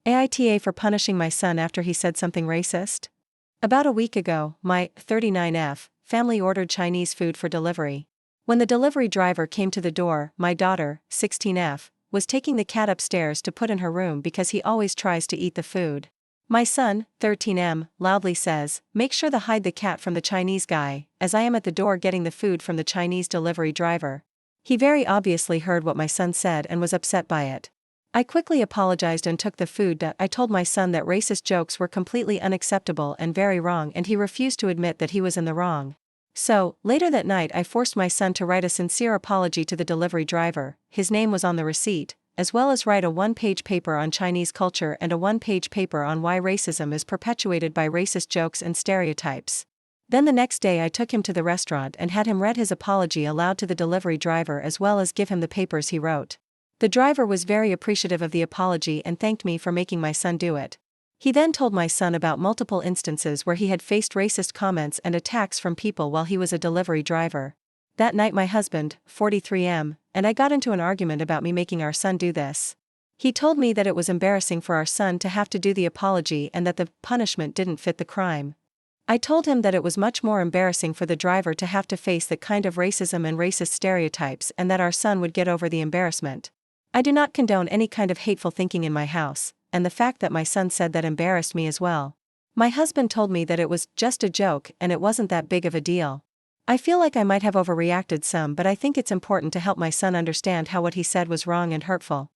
AITA for punishing my son after he said something racist? About a week ago, my 39F family ordered Chinese food for delivery. When the delivery driver came to the door, my daughter, 16F, was taking the cat upstairs to put in her room because he always tries to eat the food. My son, 13M, loudly says, "Make sure to hide the cat from the Chinese guy," as I am at the door getting the food from the Chinese delivery driver. He very obviously heard what my son said and was upset by it. I quickly apologized and took the food. I told my son that racist jokes were completely unacceptable and very wrong, and he refused to admit that he was in the wrong. So, later that night I forced my son to write a sincere apology to the delivery driver, his name was on the receipt, as well as write a one-page paper on Chinese culture and a one-page paper on why racism is perpetuated by racist jokes and stereotypes. Then the next day I took him to the restaurant and had him read his apology aloud to the delivery driver as well as give him the papers he wrote. The driver was very appreciative of the apology and thanked me for making my son do it. He then told my son about multiple instances where he had faced racist comments and attacks from people while he was a delivery driver. That night my husband, 43M, and I got into an argument about me making our son do this. He told me that it was embarrassing for our son to have to do the apology and that the punishment didn't fit the crime. I told him that it was much more embarrassing for the driver to have to face that kind of racism and racist stereotypes and that our son would get over the embarrassment. I do not condone any kind of hateful thinking in my house, and the fact that my son said that embarrassed me as well. My husband told me that it was just a joke and it wasn't that big of a deal. I feel like I might have overreacted some, but I think it's important to help my son understand how what he said was wrong and hurtful.